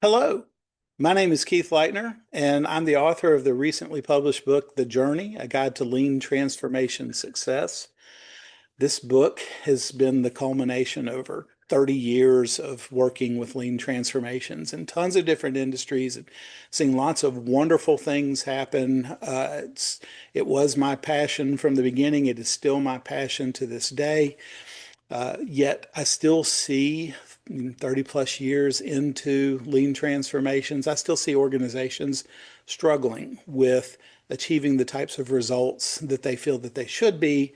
Hello, my name is Keith Leitner, and I'm the author of the recently published book, The Journey, A Guide to Lean Transformation Success. This book has been the culmination over 30 years of working with lean transformations in tons of different industries and seeing lots of wonderful things happen. It was my passion from the beginning. It is still my passion to this day. Yet I still see 30 plus years into lean transformations, I still see organizations struggling with achieving the types of results that they feel that they should be.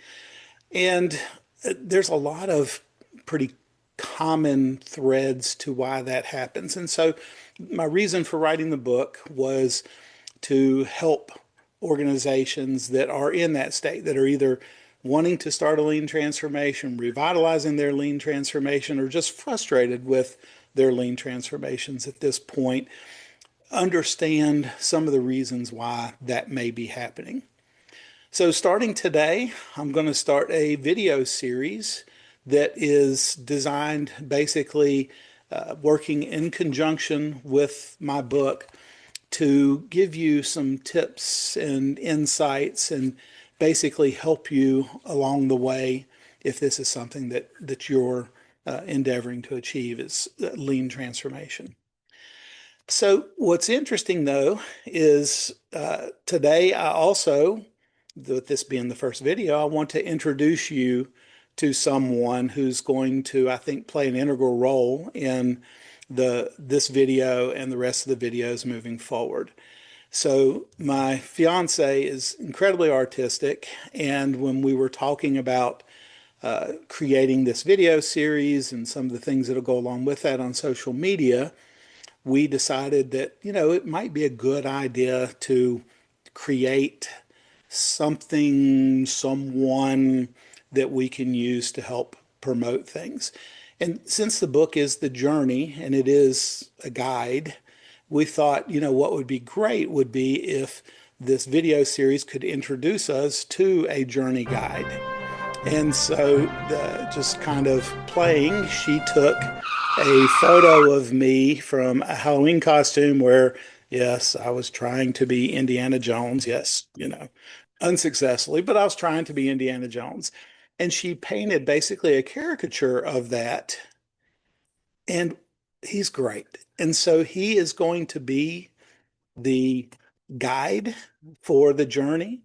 And there's a lot of pretty common threads to why that happens. And so my reason for writing the book was to help organizations that are in that state, that are either wanting to start a lean transformation, revitalizing their lean transformation, or just frustrated with their lean transformations at this point, understand some of the reasons why that may be happening. So starting today, I'm going to start a video series that is designed basically working in conjunction with my book to give you some tips and insights and basically help you along the way if this is something that you're endeavoring to achieve is lean transformation. So what's interesting though is today I also, with this being the first video, I want to introduce you to someone who's going to, I think, play an integral role in this video and the rest of the videos moving forward. So my fiance is incredibly artistic, and when we were talking about creating this video series and some of the things that'll go along with that on social media, we decided that, it might be a good idea to create something, someone that we can use to help promote things. And since the book is The Journey and it is a guide, we thought, what would be great would be if this video series could introduce us to a journey guide. And so just kind of playing, she took a photo of me from a Halloween costume where, yes, I was trying to be Indiana Jones. Yes, unsuccessfully, but I was trying to be Indiana Jones. And she painted basically a caricature of that. And he's great. And so he is going to be the guide for the journey.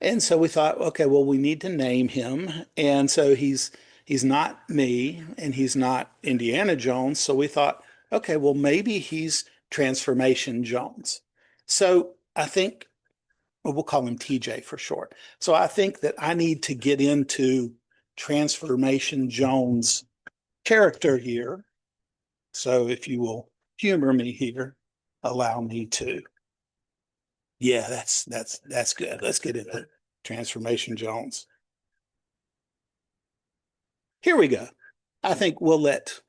And so we thought, okay, well, we need to name him. And so he's not me and he's not Indiana Jones. So we thought, okay, well, maybe he's Transformation Jones. So I think, well, we'll call him TJ for short. So I think that I need to get into Transformation Jones character here. So if you will humor me here, allow me to. Yeah, that's good. Let's get into Transformation Jones. Here we go. I think we'll let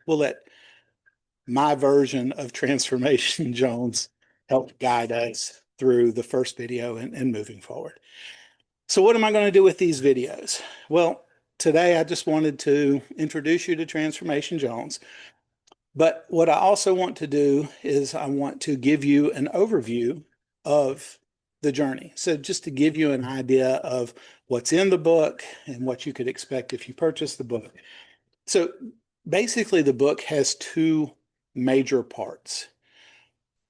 my version of Transformation Jones help guide us through the first video and moving forward. So what am I going to do with these videos? Well, today I just wanted to introduce you to Transformation Jones. But what I also want to do is I want to give you an overview of the journey. So just to give you an idea of what's in the book and what you could expect if you purchase the book. So basically the book has two major parts.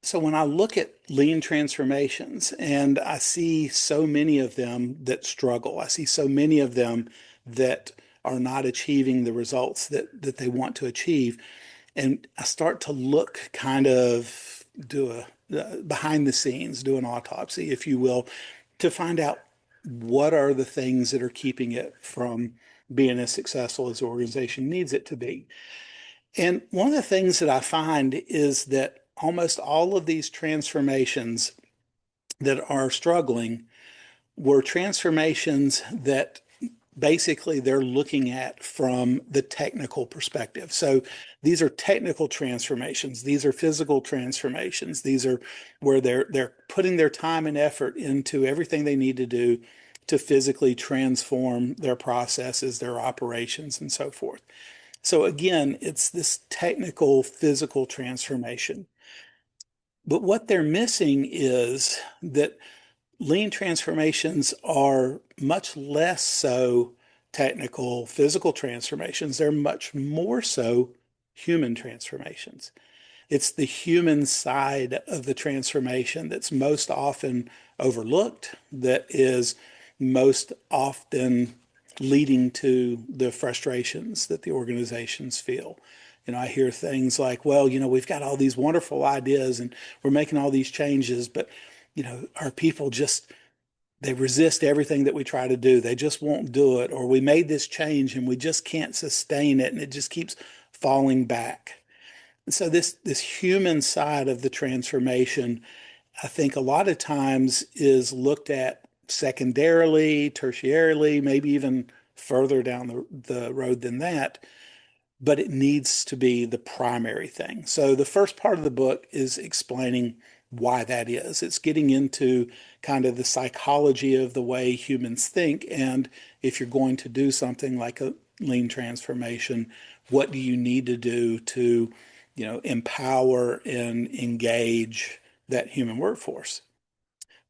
So when I look at lean transformations and I see so many of them that struggle, I see so many of them that are not achieving the results that they want to achieve. And I start to look kind of do a behind the scenes, do an autopsy, if you will, to find out what are the things that are keeping it from being as successful as the organization needs it to be. And one of the things that I find is that almost all of these transformations that are struggling were transformations that basically they're looking at from the technical perspective. So these are technical transformations. These are physical transformations. These are where they're putting their time and effort into everything they need to do to physically transform their processes, their operations, and so forth. So again, it's this technical, physical transformation. But what they're missing is that lean transformations are much less so technical, physical transformations. They're much more so human transformations. It's the human side of the transformation that's most often overlooked, that is most often leading to the frustrations that the organizations feel. I hear things like, well, we've got all these wonderful ideas and we're making all these changes, but, our people just, they resist everything that we try to do. They just won't do it. Or we made this change and we just can't sustain it and it just keeps falling back. And so this human side of the transformation, I think a lot of times is looked at secondarily, tertiarily, maybe even further down the road than that, but it needs to be the primary thing. So the first part of the book is explaining why that is. It's getting into kind of the psychology of the way humans think. And if you're going to do something like a lean transformation, what do you need to do to, empower and engage that human workforce?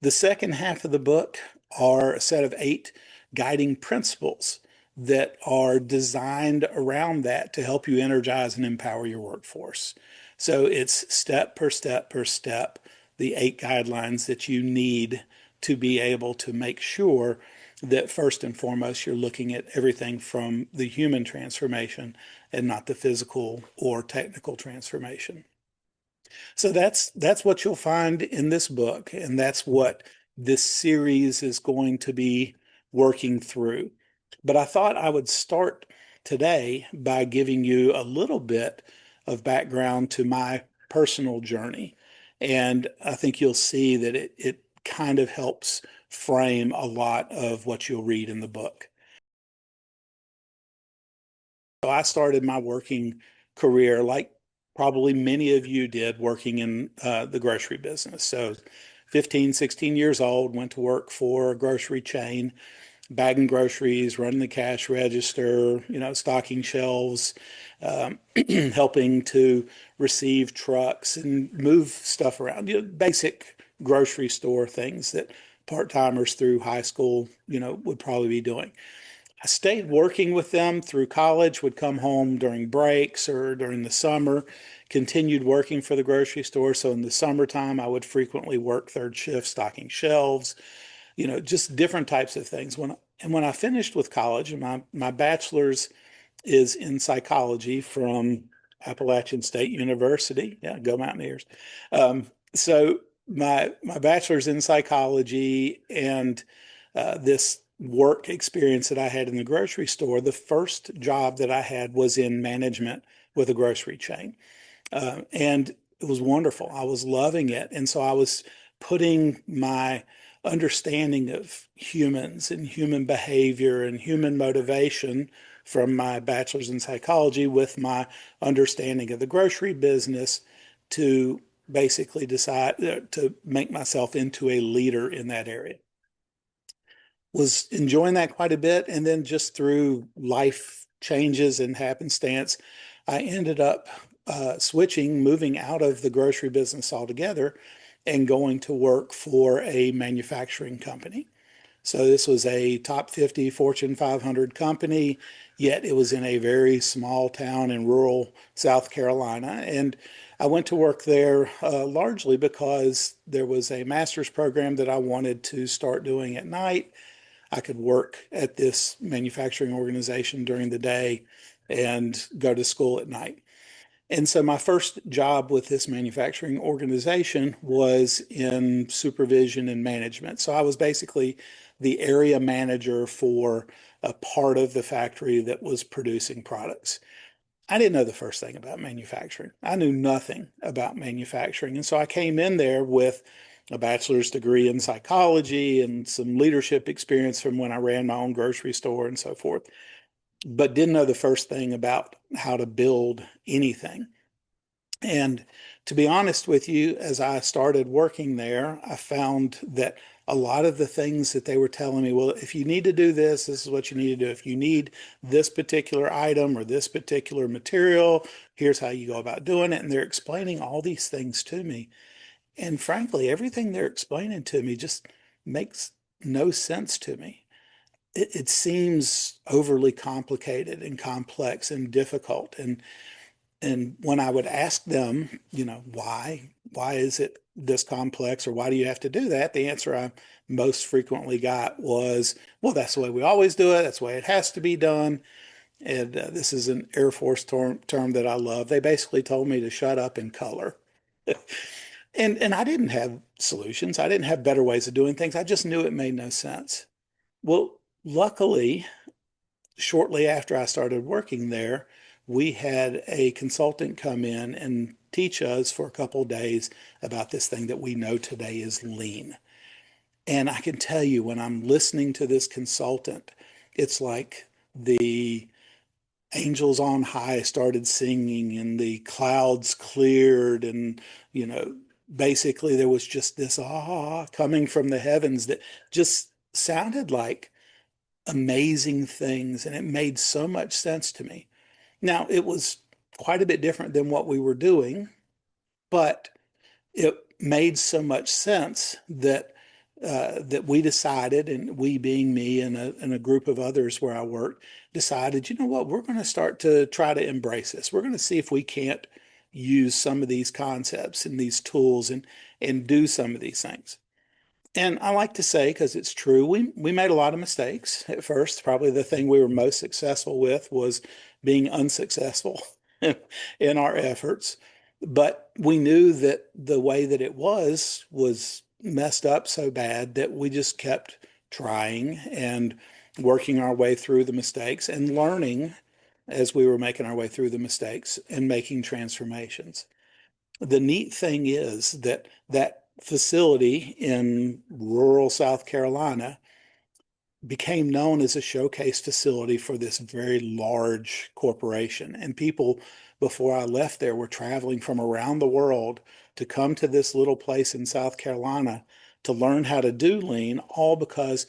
The second half of the book are a set of 8 guiding principles that are designed around that to help you energize and empower your workforce. So it's step per step per step, the 8 guidelines that you need to be able to make sure that first and foremost, you're looking at everything from the human transformation and not the physical or technical transformation. So that's what you'll find in this book, and that's what this series is going to be working through. But I thought I would start today by giving you a little bit of background to my personal journey. And I think you'll see that it kind of helps frame a lot of what you'll read in the book. So I started my working career like probably many of you did, working in the grocery business. So 15, 16 years old, went to work for a grocery chain, bagging groceries, running the cash register, stocking shelves, helping to receive trucks and move stuff around, basic grocery store things that part-timers through high school, would probably be doing. I stayed working with them through college, would come home during breaks or during the summer, continued working for the grocery store. So in the summertime, I would frequently work third shift, stocking shelves, just different types of things. When I finished with college, my bachelor's is in psychology from Appalachian State University. Yeah, go Mountaineers. So my bachelor's in psychology and this work experience that I had in the grocery store, the first job that I had was in management with a grocery chain. And it was wonderful. I was loving it. And so I was putting my understanding of humans and human behavior and human motivation from my bachelor's in psychology with my understanding of the grocery business to basically decide to make myself into a leader in that area. Was enjoying that quite a bit. And then just through life changes and happenstance, I ended up moving out of the grocery business altogether and going to work for a manufacturing company. So this was a top 50 Fortune 500 company, yet it was in a very small town in rural South Carolina. And I went to work there largely because there was a master's program that I wanted to start doing at night. I could work at this manufacturing organization during the day and go to school at night. And so my first job with this manufacturing organization was in supervision and management. So I was basically the area manager for a part of the factory that was producing products. I didn't know the first thing about manufacturing. I knew nothing about manufacturing. And so I came in there with a bachelor's degree in psychology and some leadership experience from when I ran my own grocery store and so forth, but didn't know the first thing about how to build anything. And to be honest with you, as I started working there, I found that a lot of the things that they were telling me, well, if you need to do this, this is what you need to do. If you need this particular item or this particular material, here's how you go about doing it. And they're explaining all these things to me. And frankly, everything they're explaining to me just makes no sense to me. It seems overly complicated and complex and difficult. And when I would ask them, why is it this complex, or why do you have to do that? The answer I most frequently got was, well, that's the way we always do it. That's the way it has to be done. And this is an Air Force term that I love. They basically told me to shut up and color. And I didn't have solutions. I didn't have better ways of doing things. I just knew it made no sense. Well, luckily, shortly after I started working there, we had a consultant come in and teach us for a couple of days about this thing that we know today is lean. And I can tell you, when I'm listening to this consultant, it's like the angels on high started singing and the clouds cleared, and you know basically there was just this coming from the heavens that just sounded like amazing things, and it made so much sense to me. Now, it was quite a bit different than what we were doing, but it made so much sense that we decided, and we being me and a group of others where I worked, decided, you know what, we're going to start to try to embrace this. We're going to see if we can't use some of these concepts and these tools and do some of these things. And I like to say, because it's true, we made a lot of mistakes at first. Probably the thing we were most successful with was being unsuccessful in our efforts. But we knew that the way that it was messed up so bad that we just kept trying and working our way through the mistakes and learning as we were making our way through the mistakes and making transformations. The neat thing is that that facility in rural South Carolina became known as a showcase facility for this very large corporation. And people, before I left there, were traveling from around the world to come to this little place in South Carolina to learn how to do lean, all because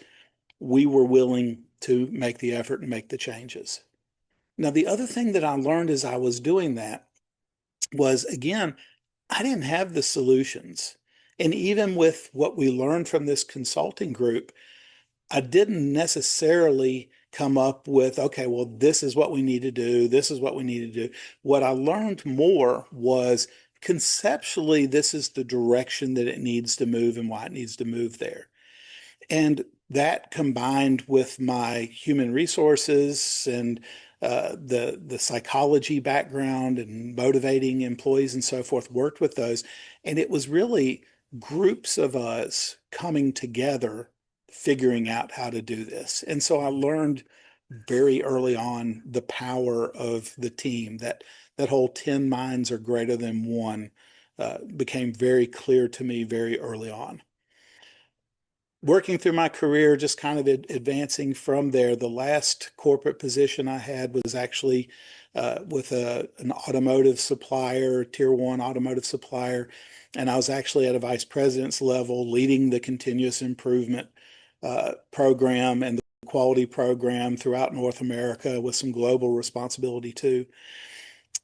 we were willing to make the effort and make the changes. Now, the other thing that I learned as I was doing that was, again, I didn't have the solutions. And even with what we learned from this consulting group, I didn't necessarily come up with, okay, well, this is what we need to do. This is what we need to do. What I learned more was, conceptually, this is the direction that it needs to move and why it needs to move there. And that, combined with my human resources and the psychology background and motivating employees and so forth, worked with those. And it was really groups of us coming together, figuring out how to do this. And so I learned very early on the power of the team. That whole 10 minds are greater than one became very clear to me very early on. Working through my career, just kind of advancing from there, the last corporate position I had was actually with an automotive supplier, tier one automotive supplier. And I was actually at a vice president's level leading the continuous improvement program and the quality program throughout North America, with some global responsibility too.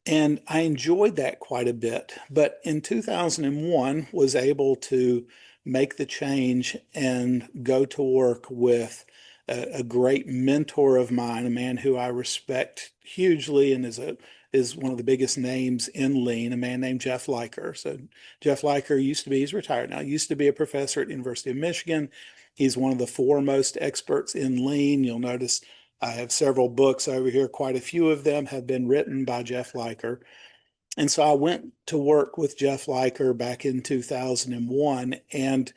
And I enjoyed that quite a bit. But in 2001, was able to make the change and go to work with a great mentor of mine, a man who I respect hugely and is one of the biggest names in lean, a man named Jeff Liker. So Jeff Liker he's retired now, used to be a professor at the University of Michigan. He's one of the foremost experts in lean. You'll notice I have several books over here. Quite a few of them have been written by Jeff Liker. And so I went to work with Jeff Liker back in 2001. And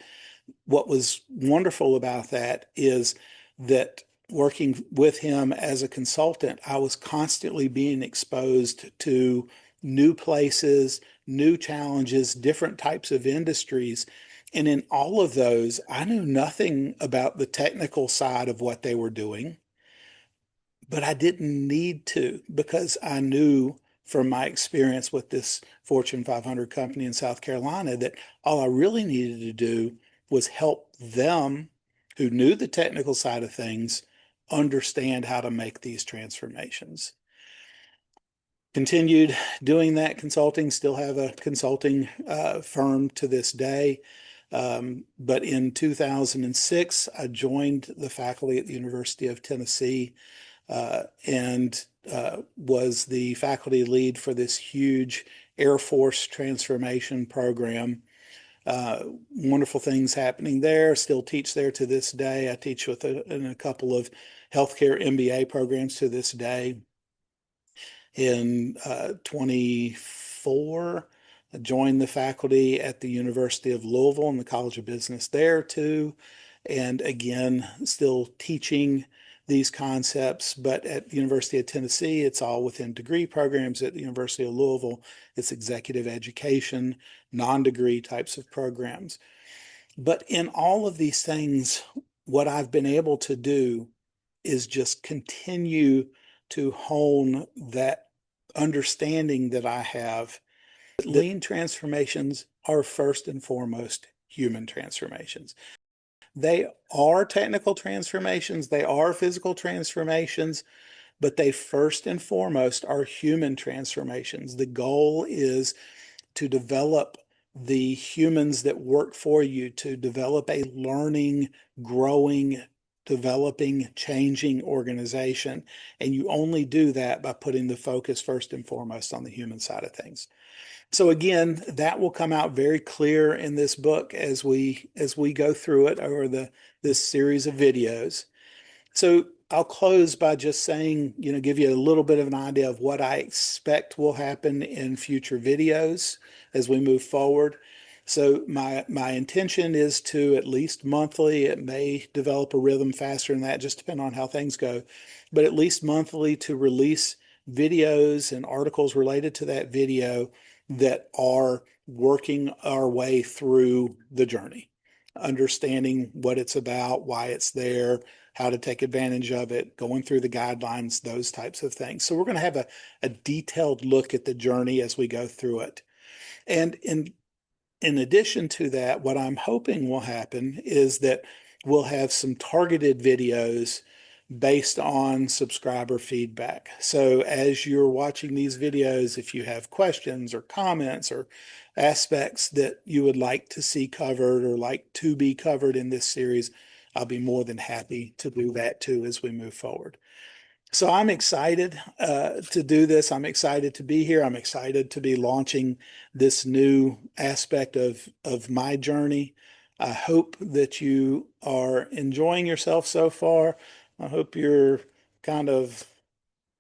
what was wonderful about that is that, working with him as a consultant, I was constantly being exposed to new places, new challenges, different types of industries. And in all of those, I knew nothing about the technical side of what they were doing, but I didn't need to, because I knew from my experience with this Fortune 500 company in South Carolina that all I really needed to do was help them, who knew the technical side of things, understand how to make these transformations. Continued doing that consulting, still have a consulting firm to this day. But in 2006, I joined the faculty at the University of Tennessee and was the faculty lead for this huge Air Force transformation program. Wonderful things happening there. Still teach there to this day. I teach in a couple of healthcare MBA programs to this day. In 24, I joined the faculty at the University of Louisville in the College of Business there too. And again, still teaching these concepts, but at the University of Tennessee, it's all within degree programs. At the University of Louisville, it's executive education, non-degree types of programs. But in all of these things, what I've been able to do is just continue to hone that understanding that I have. Lean transformations are first and foremost human transformations. They are technical transformations, they are physical transformations, but they first and foremost are human transformations. The goal is to develop the humans that work for you, to develop a learning, growing, developing, changing organization. And you only do that by putting the focus first and foremost on the human side of things. So again, that will come out very clear in this book as we go through it over this series of videos. So I'll close by just saying, give you a little bit of an idea of what I expect will happen in future videos as we move forward. So my intention is to at least monthly, it may develop a rhythm faster than that, just depending on how things go, but at least monthly to release videos and articles related to that video that are working our way through the journey, understanding what it's about, why it's there, how to take advantage of it, going through the guidelines, those types of things. So we're going to have a detailed look at the journey as we go through it. And in addition to that, what I'm hoping will happen is that we'll have some targeted videos based on subscriber feedback. So as you're watching these videos, if you have questions or comments or aspects that you would like to see covered or like to be covered in this series, I'll be more than happy to do that too as we move forward. So I'm excited to do this. I'm excited to be here. I'm excited to be launching this new aspect of my journey. I hope that you are enjoying yourself so far. I hope you're kind of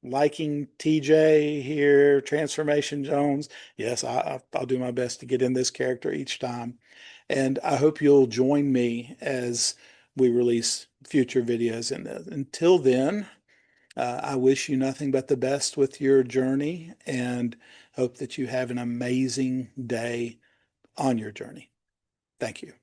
liking TJ here, Transformation Jones. Yes, I'll do my best to get in this character each time. And I hope you'll join me as we release future videos. And until then, I wish you nothing but the best with your journey and hope that you have an amazing day on your journey. Thank you.